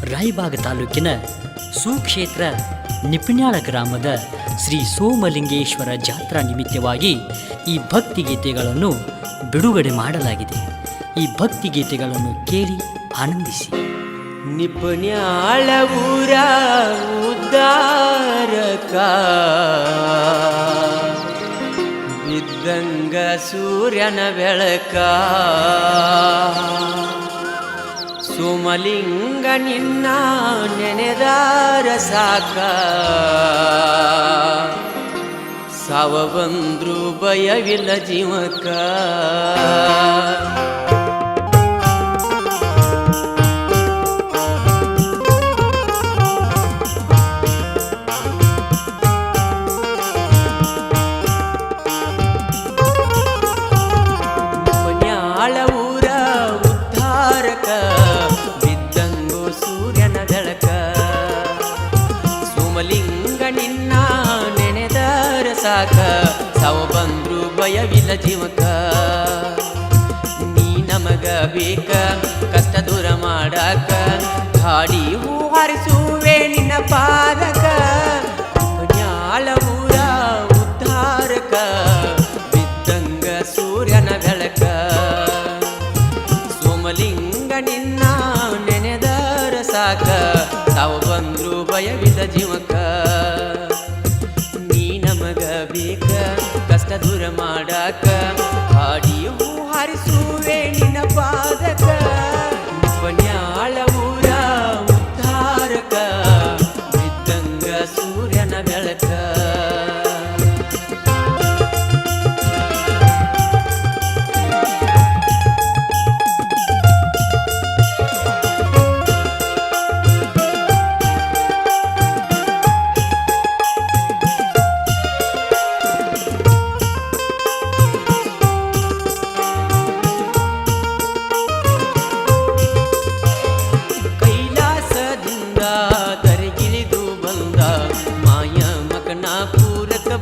ರಾಯಬಾಗ ತಾಲೂಕಿನ ಸುಕ್ಷೇತ್ರ ನಿಪ್ನ್ಯಾಳ ಗ್ರಾಮದ ಶ್ರೀ ಸೋಮಲಿಂಗೇಶ್ವರ ಜಾತ್ರಾ ನಿಮಿತ್ತವಾಗಿ ಈ ಭಕ್ತಿಗೀತೆಗಳನ್ನು ಬಿಡುಗಡೆ ಮಾಡಲಾಗಿದೆ. ಈ ಭಕ್ತಿಗೀತೆಗಳನ್ನು ಕೇಳಿ ಆನಂದಿಸಿ. ನಿಪ್ನ್ಯಾಳ ಊರ ಉದ್ಧಾರಕ ಬಿದ್ದಂಗ ಸೂರ್ಯನ ಬೆಳಕ ಸೋಮಲಿಂಗ ನಿನ್ನ ನೆನೆದಾರ ಸಾಕ ಸಾವ ಬಂದ್ರು ಭಯವಿಲ್ಲ ಜೀವಕ. ಸಾಕ ಸಾವ ಬಂದ್ರು ಭಯವಿಲ್ಲ ಜೀವಕ. ನೀ ನಮಗ ಬೇಕ ಕಷ್ಟ ದೂರ ಮಾಡಾಕ ಹಾಡಿ ಹೂ ಹಾರಿಸುವೆ ನಿನ್ನ ಪಾದಕ. ನ್ಯಾಳ ಊರ ಉದ್ಧಾರಕ ಬಿದ್ದಂಗ ಸೂರ್ಯನ ಬೆಳಕ ಸೋಮಲಿಂಗ ನಿನ್ನ ನೆನೆದರ ಸಾಕ ಸಾವ ಬಂದ್ರು ಭಯವಿಲ್ಲ ಜೀವಕ. ಬೇಕ ಕಷ್ಟ ದೂರ ಮಾಡಾಕ ಹಾಡಿ ಹೂ ಹಾರಿಸುವೆ ನಿನ್ನ ಪಾದಕ. ನ್ಯಾಳ ಊರ ಉದ್ಧಾರಕ ಬಿದ್ದಂಗ ಸೂರ್ಯನ ಬೆಳಕ.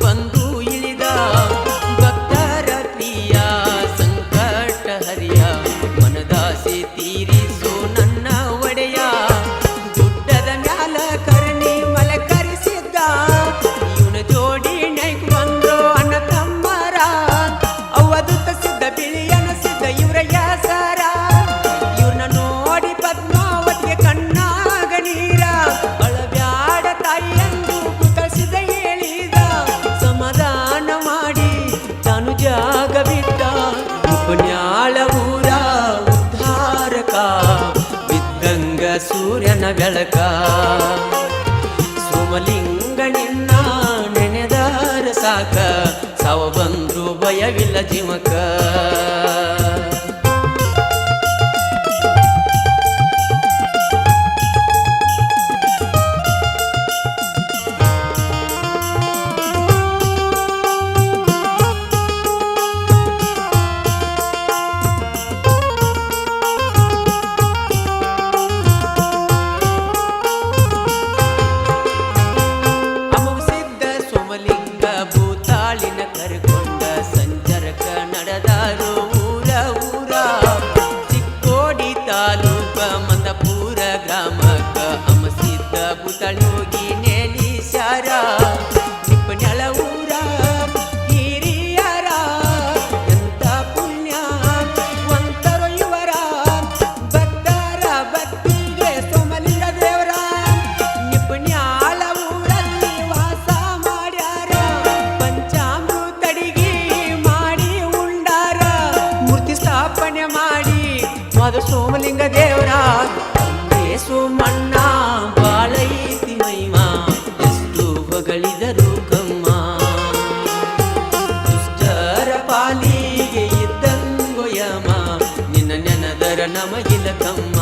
ಬಂದು ಇಳಿದ ಭಕ್ತರ ಪ್ರಿಯ ಸಂಕಟ ಹರಿಯ ಮನದಾಸೆ ತೀರಿಸು ನನ್ನ ಒಡೆಯ. ಗುಡ್ಡದ ಮ್ಯಾಲ ಕರ್ಣಿ ಮಲಕರಿಸಿದ್ದ ಇವನ ಜೋಡಿ ನೈಕ್ ಬಂದ್ರು ಅಣ್ಣ ತಮ್ಮರ ಅವಧೂತ ಸಿದ್ಧ ಬಿಳಿಯನ ಸಿದ್ಧ ಇವರ ಯಾಸರ. ಇವ್ರನ್ನ ನೋಡಿ ಪದ್ಮಾವತಿಗೆ ಕಣ್ಣಾಗ ನೀರ ಅಳಬ್ಯಾಡ ತಾಯಿ ಎಂದು ಕುತಸಿದ ಹೇಳಿದ. ಸಮಾಧಾನ ಮಾಡಿ ತಾನು ಜಾಗ ಬಿಟ್ಟ ನ್ಯಾಳ ಊರ ಉದ್ಧಾರಕ ಬಿದ್ದಂಗ ಸೂರ್ಯನ ಬೆಳಕ ಸೋಮಲಿಂಗ ನಿನ್ನ ನೆನೆದಾರ ಸಾಕ ಸಾವ ಬಂದ್ರು ಭಯವಿಲ್ಲ ಜೀವಕ. ಕರ್ಕೊಂಡ ಸಂಚರಕ ನಡೆದಾರು ಊರ ಊರ ಚಿಕ್ಕೋಡಿ ತಾಲೂಕ ಮಂದಪುರ ಗ್ರಾಮಕ್ಕ ಅಮಸಿದ್ದ ಬುತಳಿ ಹೋಗಿ ನೇಲಿಸ್ಯಾರ. ನಿಪ್ನ್ಯಾಳ ಊರ ಹಿರಿಯರ ಎಂತ ಪುಣ್ಯ ವಂತರು ಇವರ ಭಕ್ತರ ಭಕ್ತಿಗೆ ಸೋಮಲಿಂಗ ದೇವರ. ನಿಪ್ನ್ಯಾಳ ಊರಲ್ಲಿ ವಾಸ ಮಾಡ್ಯಾರ ಸ್ಥಾಪನೆ ಮಾಡಿ ಮದ ಸೋಮಲಿಂಗ ದೇವರ. ಸೋಮಣ್ಣ ಬಾಳೈತಿ ಮೈಮಾ ಎಷ್ಟು ಹೊಗಳಿದರು ಕಮ್ಮ ದುಷ್ಟರ ಪಾಲಿಗೆ ಇದ್ದಂಗೊಯಮ ನಿನ್ನ ನೆನದರ ನಮಗಿಲ ಕಮ್ಮ.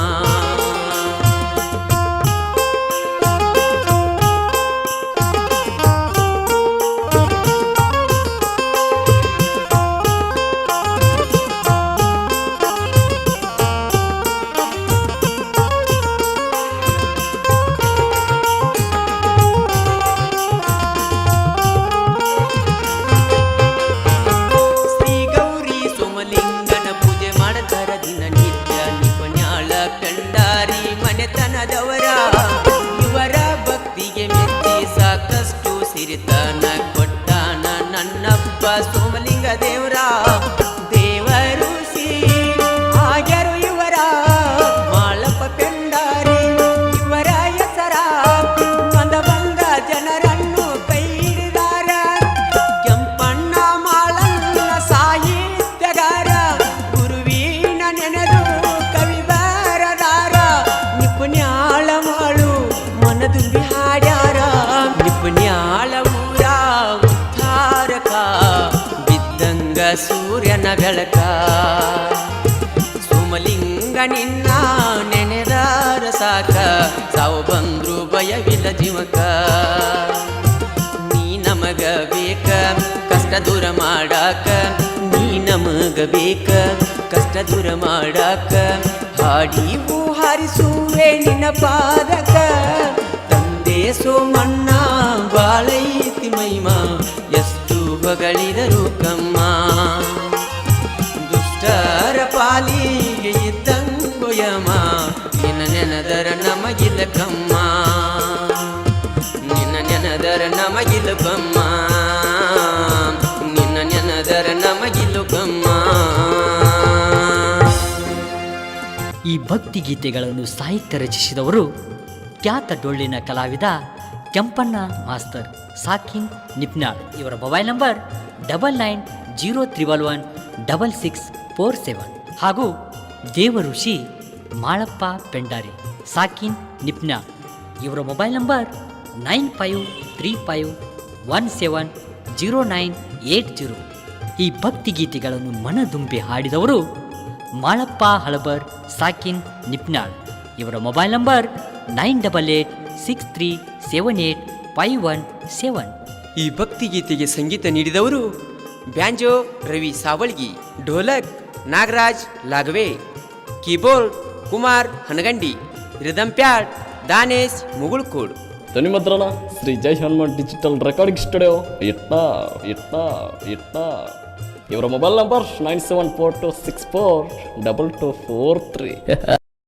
ದೇವರ ಇವರ ಭಕ್ತಿಗೆ ಮೆಚ್ಚಿ ಸಾಕಷ್ಟು ಸಿರಿತನ ಕೊಟ್ಟಾನ ನನ್ನಪ್ಪ ಸೋಮಲಿಂಗ ದೇವರ ದೇವರು ಆಗ್ಯರು ಇವರ ಮಾಳಪ್ಪ ಪೆಂಡಾರಿ ಇವರ ಹೆಸರ ಬಂದ ಜನರನ್ನು ಕೈ ಹಿಡಿದಾರ ಕೆಂಪಣ್ಣ ಮಾಳನ್ನ ಸಾಹಿತ್ಯಗಾರ ಗುರುವಿನ ನೆನೆದು ಕವಿ ಬರದಾರ ನಿಪುಣ್ಯಾಳ ಮಾಳು ಮನದುಂಬಿ ಹಾಡ್ಯಾರ ನಿಪುಣ್ಯಾಳ ಊರ ಉದ್ಧಾರಕ ಬಿದ್ದಂಗ ಸೂರ್ಯನ ಬೆಳಕ ಸೋಮಲಿಂಗ ನಿನ್ನ ನೆನೆದಾರ ಸಾಕ ಸಾವು ಬಂದ್ರು ಭಯವಿಲ್ಲ ಜೀವಕ ನೀ ನಮಗ ಬೇಕ ಕಷ್ಟ ದೂರ ಮಾಡಾಕ ನೀ ನಮಗ ಬೇಕ ಕಷ್ಟ ದೂರ ಮಾಡಾಕ ಹಾಡಿವು ಹಾರಿಸುವೆ ನಿನ್ನ ಪಾದಕ ತಂದೆ ಸೋಮಣ್ಣ ಬಾಳೈತಿ ಮೈಮಾ ಎಷ್ಟು ಹೊಗಳಿದರು ಕಮ್ಮ ದುಷ್ಟರ ಪಾಲಿಗೆ ಇದ್ದಂಗೊಯಮ ನಿನ್ನ ನೆನದರ ನಮಗಿಲ್ಲ ಕಮ್ಮ ನಿನ್ನ ನೆನದರ ನಮಗಿಲ್ಲ ಕಮ್ಮ ನಿನ್ನ ನೆನದರ ನಮಗಿಲ್ಲ ಕಮ್ಮ. ಈ ಭಕ್ತಿ ಗೀತೆಗಳನ್ನು ಸಾಹಿತ್ಯ ರಚಿಸಿದವರು ಖ್ಯಾತ ಡೊಳ್ಳಿನ ಕಲಾವಿದ ಕೆಂಪಣ್ಣ ಮಾಸ್ತರ್ ಸಾಕಿನ್ ನಿಪ್ನಾಳ್. ಇವರ ಮೊಬೈಲ್ ನಂಬರ್ 9903116647 ಹಾಗೂ ದೇವಋಷಿ ಮಾಳಪ್ಪ ಪೆಂಡಾರಿ ಸಾಕಿನ್ ನಿಪ್ನಾಳ್. ಇವರ ಮೊಬೈಲ್ ನಂಬರ್ 9535170980. ಈ ಭಕ್ತಿ ಗೀತೆಗಳನ್ನು ಮನದುಂಬಿ ಹಾಡಿದವರು ಮಾಳಪ್ಪ ಹಳಬರ್ ಸಾಕಿನ್ ನಿಪ್ನಾಳ್. ಇವರ ಮೊಬೈಲ್ ನಂಬರ್ 9863785117. ಈ ಭಕ್ತಿ ಗೀತೆಗೆ ಸಂಗೀತ ನೀಡಿದವರು banjo Ravi Savalgi, dholak Nagaraj Lagave, keyboard Kumar Hanagandi, rhythm pad Danesh Mugulkod. ಧ್ವನಿಮದ್ರಣ Shri Jai Hanuman digital recording studio ಇಟ್ನಾ. ಇವರ ಮೊಬೈಲ್ ನಂಬರ್ 9742642243.